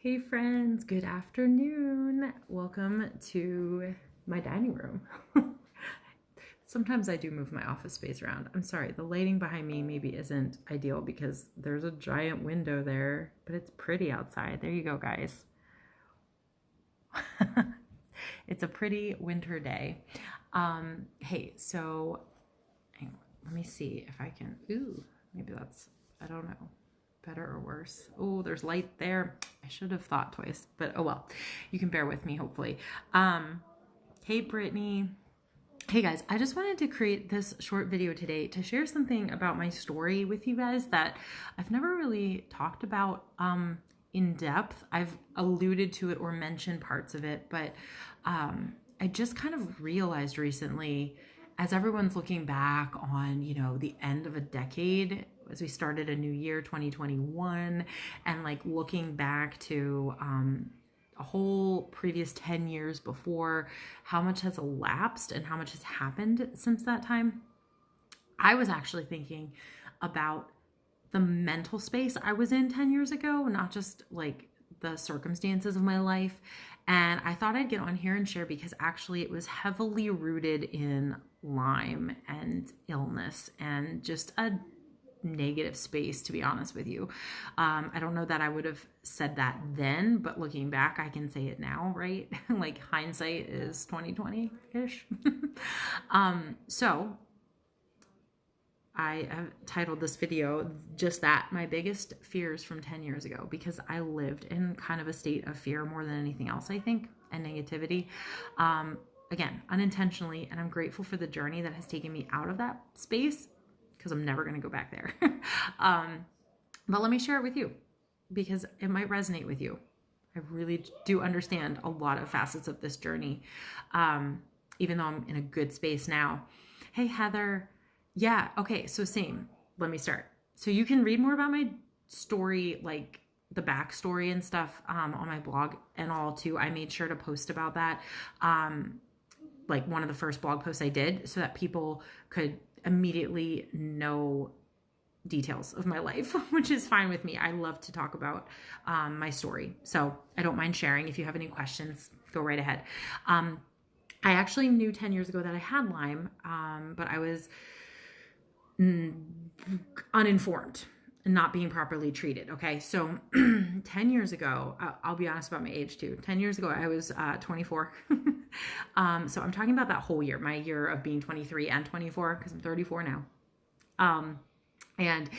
Hey friends, good afternoon. Welcome to my dining room. Sometimes I do move my office space around. I'm sorry, the lighting behind me maybe isn't ideal because there's a giant window there, but it's pretty outside. There you go, guys. It's a pretty winter day. Hey, so hang on, let me see if I can, maybe that's, I don't know, better or worse. Oh, there's light there. I should have thought twice, but oh well. You can bear with me, hopefully. Hey, Brittany. Hey guys, I just wanted to create this short video today to share something about my story with you guys that I've never really talked about in depth. I've alluded to it or mentioned parts of it, but I just kind of realized recently, as everyone's looking back on, the end of a decade, as we started a new year, 2021, and like looking back to a whole previous 10 years before, how much has elapsed and how much has happened since that time. I was actually thinking about the mental space I was in 10 years ago, not just like the circumstances of my life. And I thought I'd get on here and share because actually it was heavily rooted in Lyme and illness and just a negative space, to be honest with you. I don't know that I would have said that then, but looking back, I can say it now, right? Like hindsight is 2020-ish. So I have titled this video just that, my biggest fears from 10 years ago, because I lived in kind of a state of fear more than anything else, I think, and negativity. Again, unintentionally, and I'm grateful for the journey that has taken me out of that space because I'm never going to go back there. But let me share it with you because it might resonate with you. I really do understand a lot of facets of this journey, even though I'm in a good space now. Hey, Heather. Yeah, okay, so same. Let me start. So you can read more about my story, like the backstory and stuff on my blog and all too. I made sure to post about that, like one of the first blog posts I did so that people could immediately know details of my life, which is fine with me. I love to talk about my story. So I don't mind sharing. If you have any questions, go right ahead. I actually knew 10 years ago that I had Lyme, but I was uninformed and not being properly treated. Okay. So 10 years ago, I'll be honest about my age too. 10 years ago, I was 24. So I'm talking about that whole year, my year of being 23 and 24, because I'm 34 now. And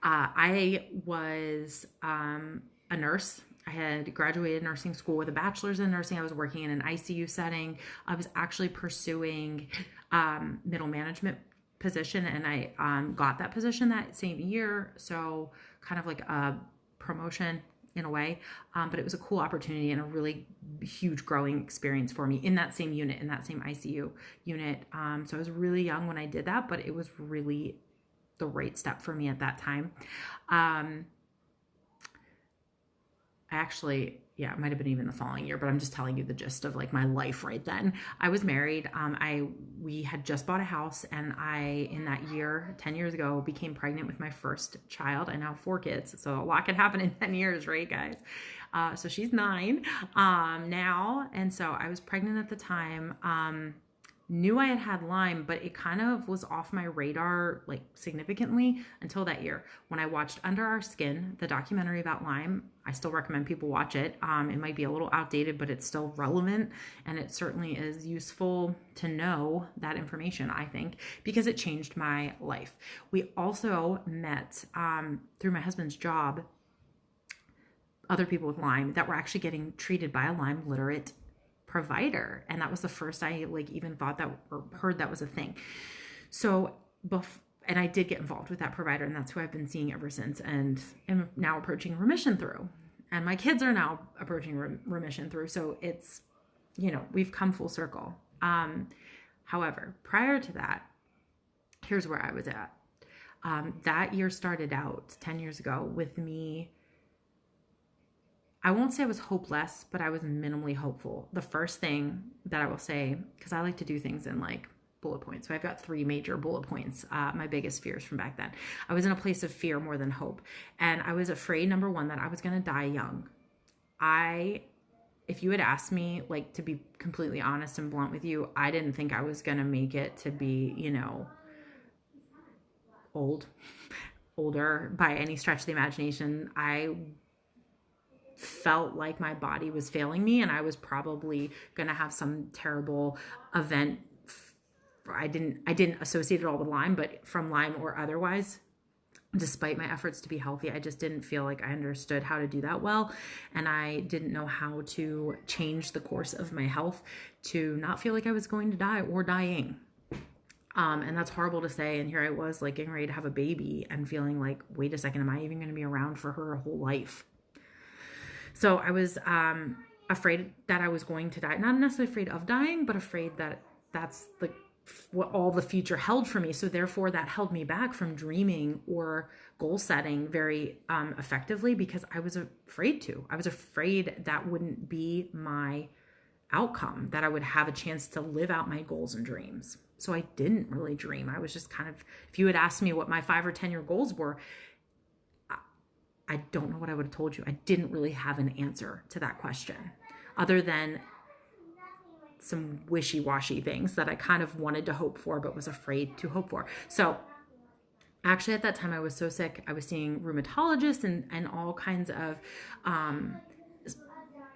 I was a nurse. I had graduated nursing school with a bachelor's in nursing. I was working in an ICU setting. I was actually pursuing middle management position, and I got that position that same year. So kind of like a promotion in a way, but it was a cool opportunity and a really huge growing experience for me in that same unit, in that same ICU unit. So I was really young when I did that, but it was really the right step for me at that time. It might have been even the following year, but I'm just telling you the gist of like my life right then. I was married. We had just bought a house, and I, in that year, 10 years ago, became pregnant with my first child. I now have 4 kids. So a lot can happen in 10 years, right, guys? So she's 9 now. And so I was pregnant at the time. Knew I had Lyme, but it kind of was off my radar like significantly until that year when I watched Under Our Skin, the documentary about Lyme. I still recommend people watch it. It might be a little outdated, but it's still relevant, and it certainly is useful to know that information, I think, because it changed my life. We also met through my husband's job other people with Lyme that were actually getting treated by a Lyme literate provider, and that was the first I like even thought that or heard that was a thing. So and I did get involved with that provider, and that's who I've been seeing ever since, and am now approaching remission through, and my kids are now approaching remission through. So it's, we've come full circle. However, prior to that, here's where I was at. That year started out 10 years ago with me. I won't say I was hopeless, but I was minimally hopeful. The first thing that I will say, because I like to do things in like bullet points. So I've got 3 major bullet points, my biggest fears from back then. I was in a place of fear more than hope. And I was afraid, number one, that I was going to die young. If you had asked me, like, to be completely honest and blunt with you, I didn't think I was going to make it to be, older by any stretch of the imagination. I felt like my body was failing me and I was probably going to have some terrible event. I didn't associate it all with Lyme, but from Lyme or otherwise, despite my efforts to be healthy, I just didn't feel like I understood how to do that well. And I didn't know how to change the course of my health to not feel like I was going to die or dying. And that's horrible to say. And here I was, like, getting ready to have a baby and feeling like, wait a second, am I even going to be around for her whole life? So I was afraid that I was going to die. Not necessarily afraid of dying, but afraid that that's like what all the future held for me. So therefore that held me back from dreaming or goal setting very effectively, because I was afraid to. I was afraid that wouldn't be my outcome, that I would have a chance to live out my goals and dreams. So I didn't really dream. I was just kind of, if you had asked me what my 5 or 10-year goals were, I don't know what I would have told you. I didn't really have an answer to that question other than some wishy-washy things that I kind of wanted to hope for, but was afraid to hope for. So actually at that time I was so sick. I was seeing rheumatologists and all kinds of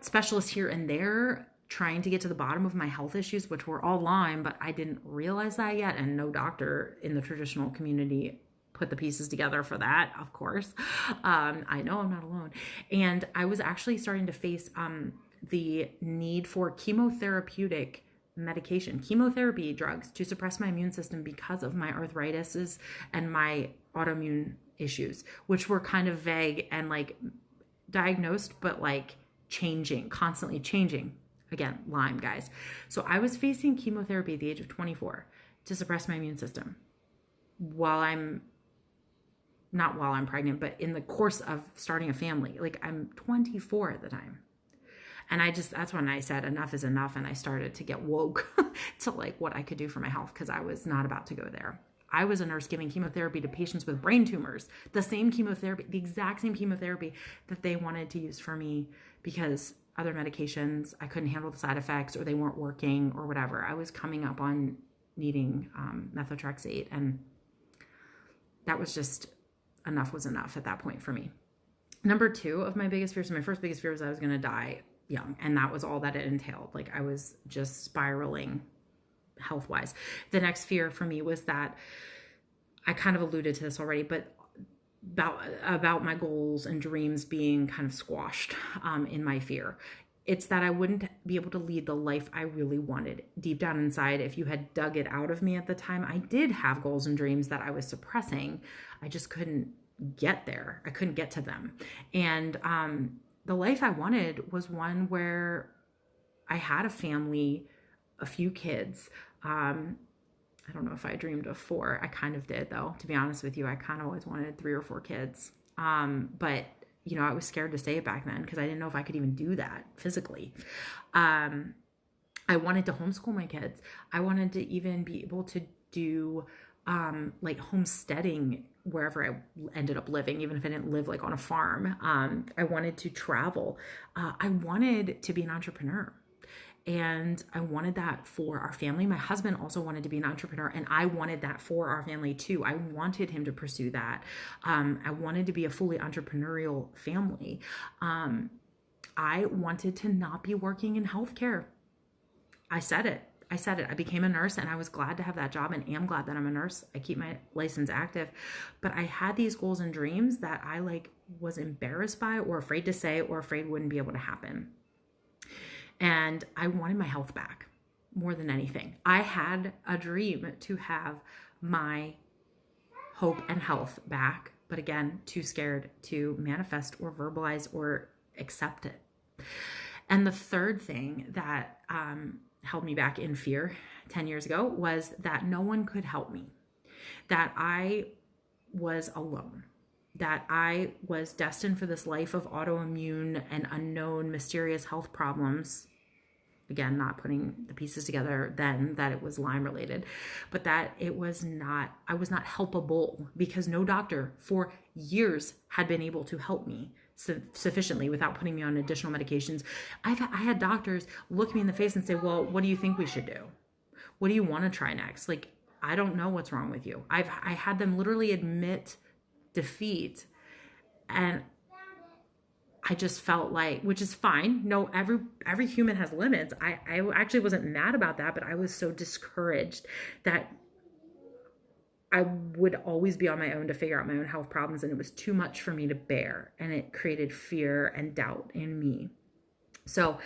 specialists here and there, trying to get to the bottom of my health issues, which were all Lyme, but I didn't realize that yet. And no doctor in the traditional community put the pieces together for that, of course. I know I'm not alone. And I was actually starting to face the need for chemotherapeutic medication, chemotherapy drugs to suppress my immune system because of my arthritis and my autoimmune issues, which were kind of vague and like diagnosed, but like changing, constantly changing. Again, Lyme, guys. So I was facing chemotherapy at the age of 24 to suppress my immune system not while I'm pregnant, but in the course of starting a family. Like, I'm 24 at the time. And that's when I said enough is enough. And I started to get woke to like what I could do for my health, because I was not about to go there. I was a nurse giving chemotherapy to patients with brain tumors, the exact same chemotherapy that they wanted to use for me, because other medications, I couldn't handle the side effects or they weren't working or whatever. I was coming up on needing methotrexate, and that was just, enough was enough at that point for me. Number 2 of my biggest fears, my first biggest fear was I was going to die young, and that was all that it entailed. Like, I was just spiraling health-wise. The next fear for me was that, I kind of alluded to this already, but about my goals and dreams being kind of squashed in my fear. It's that I wouldn't be able to lead the life I really wanted. Deep down inside, if you had dug it out of me at the time, I did have goals and dreams that I was suppressing. I just couldn't get there. I couldn't get to them. And the life I wanted was one where I had a family, a few kids. I don't know if I dreamed of 4. I kind of did, though, to be honest with you. I kind of always wanted 3 or 4 kids. But I was scared to say it back then because I didn't know if I could even do that physically. I wanted to homeschool my kids. I wanted to even be able to do like homesteading wherever I ended up living, even if I didn't live like on a farm. I wanted to travel. I wanted to be an entrepreneur. And I wanted that for our family. My husband also wanted to be an entrepreneur, and I wanted that for our family too. I wanted him to pursue that. I wanted to be a fully entrepreneurial family. I wanted to not be working in healthcare. I said it. I became a nurse, and I was glad to have that job, and am glad that I'm a nurse. I keep my license active, but I had these goals and dreams that I was embarrassed by, or afraid to say, or afraid wouldn't be able to happen. And I wanted my health back more than anything. I had a dream to have my hope and health back, but again, too scared to manifest or verbalize or accept it. And the third thing that held me back in fear 10 years ago was that no one could help me, that I was alone, that I was destined for this life of autoimmune and unknown mysterious health problems. Again, not putting the pieces together then that it was Lyme related, but that I was not helpable, because no doctor for years had been able to help me sufficiently without putting me on additional medications. I had doctors look me in the face and say, well, what do you think we should do? What do you want to try next? Like, I don't know what's wrong with you. I had them literally admit defeat. And I just felt like, which is fine. No, every human has limits. I actually wasn't mad about that, but I was so discouraged that I would always be on my own to figure out my own health problems, and it was too much for me to bear, and it created fear and doubt in me. So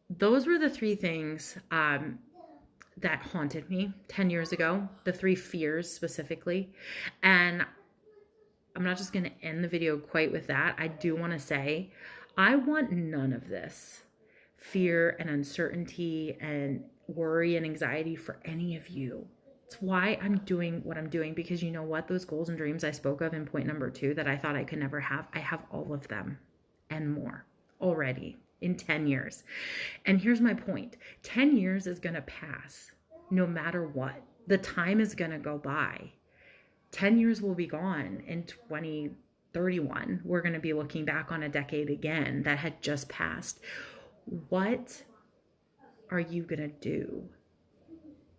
those were the three things that haunted me 10 years ago, the three fears specifically. And I'm not just going to end the video quite with that. I do want to say, I want none of this fear and uncertainty and worry and anxiety for any of you. It's why I'm doing what I'm doing, because you know what? Those goals and dreams I spoke of in point number 2 that I thought I could never have, I have all of them and more already in 10 years. And here's my point. 10 years is going to pass no matter what. The time is going to go by. 10 years will be gone. In 2031, we're going to be looking back on a decade again that had just passed. What are you going to do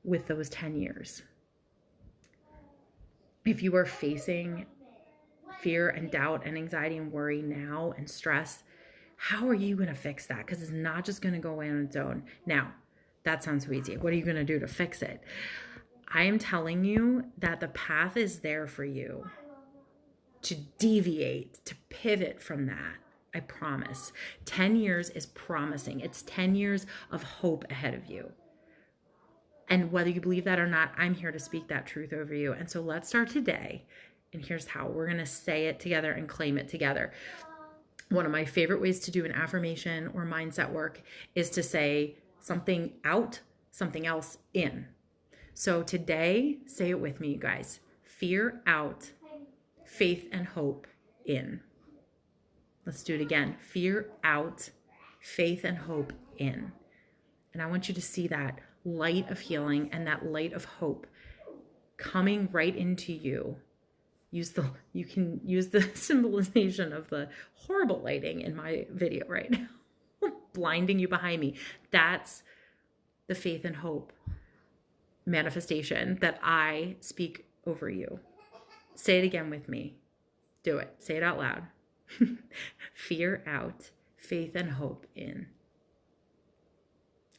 with those 10 years? If you are facing fear and doubt and anxiety and worry now and stress, how are you going to fix that? Because it's not just going to go away on its own. Now, that sounds so easy. What are you going to do to fix it? I am telling you that the path is there for you to deviate, to pivot from that. I promise. 10 years is promising. It's 10 years of hope ahead of you. And whether you believe that or not, I'm here to speak that truth over you. And so let's start today. And here's how. We're going to say it together and claim it together. One of my favorite ways to do an affirmation or mindset work is to say something out, something else in. So today, say it with me, you guys. Fear out, faith and hope in. Let's do it again. Fear out, faith and hope in. And I want you to see that light of healing and that light of hope coming right into you. You can use the symbolization of the horrible lighting in my video right now, blinding you behind me. That's the faith and hope manifestation that I speak over you. Say it again with me. Do it. Say it out loud. Fear out, faith and hope in.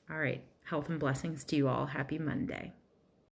All right. Health and blessings to you all. Happy Monday.